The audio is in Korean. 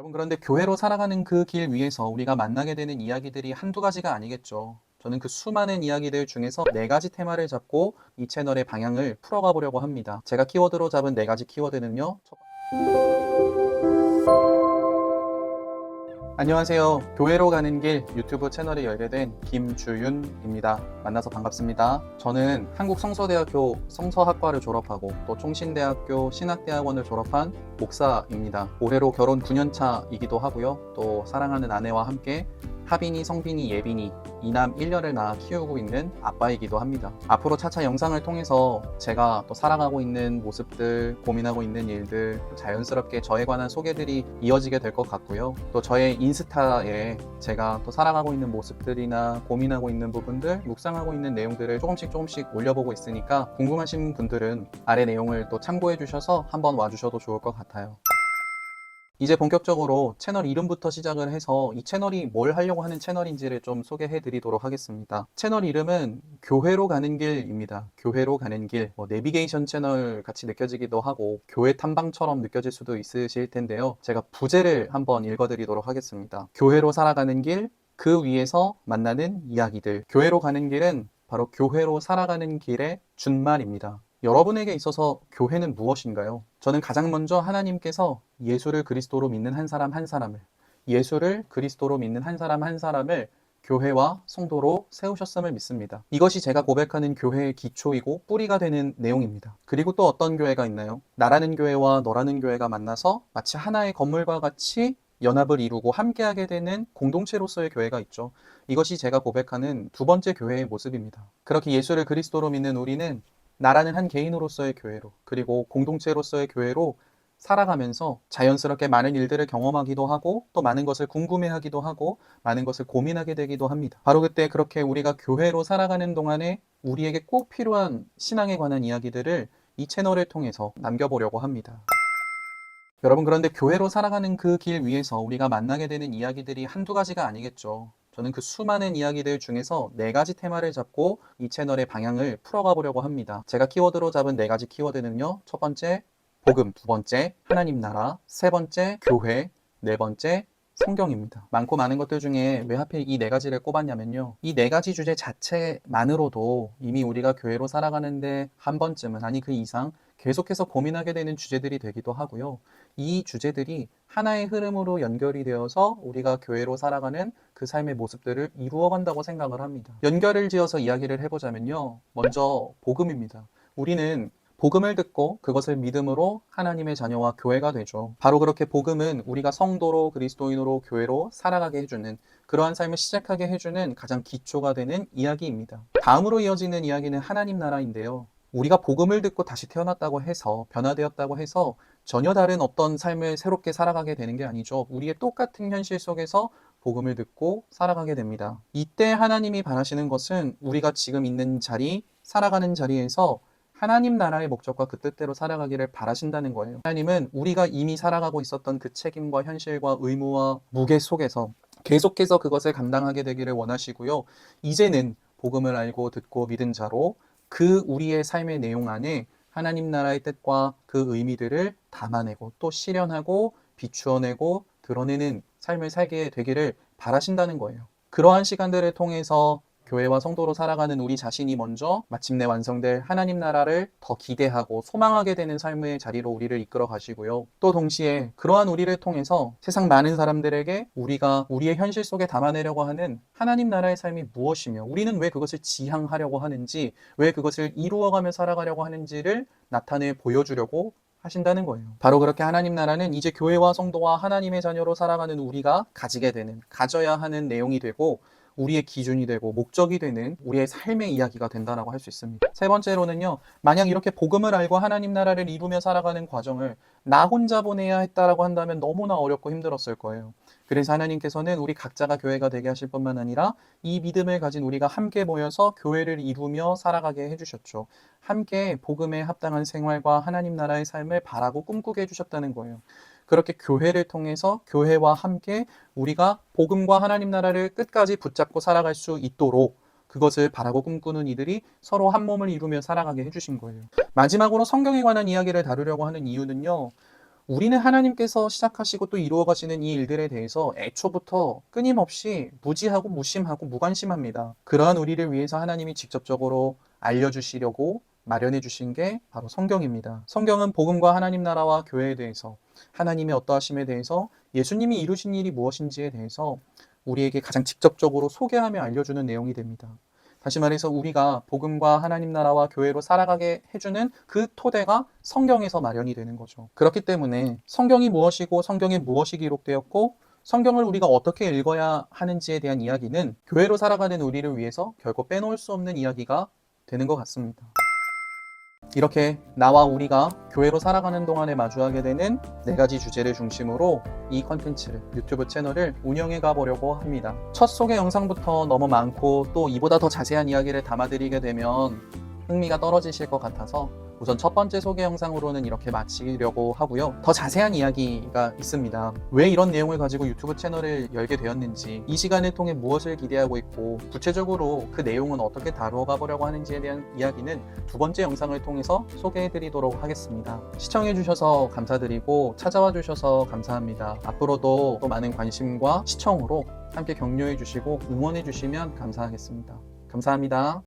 여러분, 그런데 교회로 살아가는 그 길 위에서 우리가 만나게 되는 이야기들이 한두 가지가 아니겠죠. 저는 그 수많은 이야기들 중에서 네 가지 테마를 잡고 이 채널의 방향을 풀어가 보려고 합니다. 제가 키워드로 잡은 네 가지 키워드는요. 안녕하세요. 교회로 가는 길 유튜브 채널이 열게 된 김주윤입니다. 만나서 반갑습니다. 저는 한국성서대학교 성서학과를 졸업하고 또 총신대학교 신학대학원을 졸업한 목사입니다. 올해로 결혼 9년차이기도 하고요. 또 사랑하는 아내와 함께 하빈이, 성빈이, 예빈이 이남 1녀를 낳아 키우고 있는 아빠이기도 합니다. 앞으로 차차 영상을 통해서 제가 또 살아가고 있는 모습들, 고민하고 있는 일들, 자연스럽게 저에 관한 소개들이 이어지게 될 것 같고요. 또 저의 인스타에 제가 또 살아가고 있는 모습들이나 고민하고 있는 부분들, 묵상하고 있는 내용들을 조금씩 올려보고 있으니까 궁금하신 분들은 아래 내용을 또 참고해 주셔서 한번 와주셔도 좋을 것 같아요. 이제 본격적으로 채널 이름부터 시작을 해서 이 채널이 뭘 하려고 하는 채널인지를 좀 소개해 드리도록 하겠습니다. 채널 이름은 교회로 가는 길입니다. 교회로 가는 길, 내비게이션 채널 같이 느껴지기도 하고 교회 탐방처럼 느껴질 수도 있으실 텐데요. 제가 부제를 한번 읽어 드리도록 하겠습니다. 교회로 살아가는 길, 그 위에서 만나는 이야기들. 교회로 가는 길은 바로 교회로 살아가는 길의 준말입니다. 여러분에게 있어서 교회는 무엇인가요? 저는 가장 먼저 하나님께서 예수를 그리스도로 믿는 한 사람 한 사람을, 예수를 그리스도로 믿는 한 사람 한 사람을 교회와 성도로 세우셨음을 믿습니다. 이것이 제가 고백하는 교회의 기초이고 뿌리가 되는 내용입니다. 그리고 또 어떤 교회가 있나요? 나라는 교회와 너라는 교회가 만나서 마치 하나의 건물과 같이 연합을 이루고 함께하게 되는 공동체로서의 교회가 있죠. 이것이 제가 고백하는 두 번째 교회의 모습입니다. 그렇게 예수를 그리스도로 믿는 우리는 나라는 한 개인으로서의 교회로, 그리고 공동체로서의 교회로 살아가면서 자연스럽게 많은 일들을 경험하기도 하고 또 많은 것을 궁금해하기도 하고 많은 것을 고민하게 되기도 합니다. 바로 그때 그렇게 우리가 교회로 살아가는 동안에 우리에게 꼭 필요한 신앙에 관한 이야기들을 이 채널을 통해서 남겨보려고 합니다. 여러분, 그런데 교회로 살아가는 그 길 위에서 우리가 만나게 되는 이야기들이 한두 가지가 아니겠죠. 저는 그 수많은 이야기들 중에서 네 가지 테마를 잡고 이 채널의 방향을 풀어가 보려고 합니다. 제가 키워드로 잡은 네 가지 키워드는요. 첫 번째, 복음. 두 번째, 하나님 나라. 세 번째, 교회. 네 번째, 성경입니다. 많고 많은 것들 중에 왜 하필 이 네 가지를 꼽았냐면요. 이 네 가지 주제 자체만으로도 이미 우리가 교회로 살아가는데 한 번쯤은, 아니 그 이상 계속해서 고민하게 되는 주제들이 되기도 하고요. 이 주제들이 하나의 흐름으로 연결이 되어서 우리가 교회로 살아가는 그 삶의 모습들을 이루어간다고 생각을 합니다. 연결을 지어서 이야기를 해보자면요. 먼저 복음입니다. 우리는 복음을 듣고 그것을 믿음으로 하나님의 자녀와 교회가 되죠. 바로 그렇게 복음은 우리가 성도로 그리스도인으로 교회로 살아가게 해주는, 그러한 삶을 시작하게 해주는 가장 기초가 되는 이야기입니다. 다음으로 이어지는 이야기는 하나님 나라인데요. 우리가 복음을 듣고 다시 태어났다고 해서, 변화되었다고 해서 전혀 다른 어떤 삶을 새롭게 살아가게 되는 게 아니죠. 우리의 똑같은 현실 속에서 복음을 듣고 살아가게 됩니다. 이때 하나님이 바라시는 것은 우리가 지금 있는 자리, 살아가는 자리에서 하나님 나라의 목적과 그 뜻대로 살아가기를 바라신다는 거예요. 하나님은 우리가 이미 살아가고 있었던 그 책임과 현실과 의무와 무게 속에서 계속해서 그것을 감당하게 되기를 원하시고요. 이제는 복음을 알고 듣고 믿은 자로 그 우리의 삶의 내용 안에 하나님 나라의 뜻과 그 의미들을 담아내고 또 실현하고 비추어내고 드러내는 삶을 살게 되기를 바라신다는 거예요. 그러한 시간들을 통해서 교회와 성도로 살아가는 우리 자신이 먼저 마침내 완성될 하나님 나라를 더 기대하고 소망하게 되는 삶의 자리로 우리를 이끌어 가시고요. 또 동시에 그러한 우리를 통해서 세상 많은 사람들에게 우리가 우리의 현실 속에 담아내려고 하는 하나님 나라의 삶이 무엇이며 우리는 왜 그것을 지향하려고 하는지, 왜 그것을 이루어가며 살아가려고 하는지를 나타내 보여주려고 하신다는 거예요. 바로 그렇게 하나님 나라는 이제 교회와 성도와 하나님의 자녀로 살아가는 우리가 가지게 되는, 가져야 하는 내용이 되고 우리의 기준이 되고 목적이 되는 우리의 삶의 이야기가 된다라고 할 수 있습니다. 세 번째로는요, 만약 이렇게 복음을 알고 하나님 나라를 이루며 살아가는 과정을 나 혼자 보내야 했다라고 한다면 너무나 어렵고 힘들었을 거예요. 그래서 하나님께서는 우리 각자가 교회가 되게 하실 뿐만 아니라 이 믿음을 가진 우리가 함께 모여서 교회를 이루며 살아가게 해주셨죠. 함께 복음에 합당한 생활과 하나님 나라의 삶을 바라고 꿈꾸게 해주셨다는 거예요. 그렇게 교회를 통해서 교회와 함께 우리가 복음과 하나님 나라를 끝까지 붙잡고 살아갈 수 있도록 그것을 바라고 꿈꾸는 이들이 서로 한 몸을 이루며 살아가게 해주신 거예요. 마지막으로 성경에 관한 이야기를 다루려고 하는 이유는요. 우리는 하나님께서 시작하시고 또 이루어 가시는 이 일들에 대해서 애초부터 끊임없이 무지하고 무심하고 무관심합니다. 그러한 우리를 위해서 하나님이 직접적으로 알려주시려고 마련해 주신 게 바로 성경입니다. 성경은 복음과 하나님 나라와 교회에 대해서, 하나님의 어떠하심에 대해서, 예수님이 이루신 일이 무엇인지에 대해서 우리에게 가장 직접적으로 소개하며 알려주는 내용이 됩니다. 다시 말해서 우리가 복음과 하나님 나라와 교회로 살아가게 해주는 그 토대가 성경에서 마련이 되는 거죠. 그렇기 때문에 성경이 무엇이고 성경에 무엇이 기록되었고 성경을 우리가 어떻게 읽어야 하는지에 대한 이야기는 교회로 살아가는 우리를 위해서 결코 빼놓을 수 없는 이야기가 되는 것 같습니다. 이렇게 나와 우리가 교회로 살아가는 동안에 마주하게 되는 4가지 주제를 중심으로 이 컨텐츠를, 유튜브 채널을 운영해 가보려고 합니다. 첫 소개 영상부터 너무 많고 또 이보다 더 자세한 이야기를 담아드리게 되면 흥미가 떨어지실 것 같아서 우선 첫 번째 소개 영상으로는 이렇게 마치려고 하고요. 더 자세한 이야기가 있습니다. 왜 이런 내용을 가지고 유튜브 채널을 열게 되었는지, 이 시간을 통해 무엇을 기대하고 있고 구체적으로 그 내용은 어떻게 다루어 가보려고 하는지에 대한 이야기는 두 번째 영상을 통해서 소개해 드리도록 하겠습니다. 시청해 주셔서 감사드리고 찾아와 주셔서 감사합니다. 앞으로도 또 많은 관심과 시청으로 함께 격려해 주시고 응원해 주시면 감사하겠습니다. 감사합니다.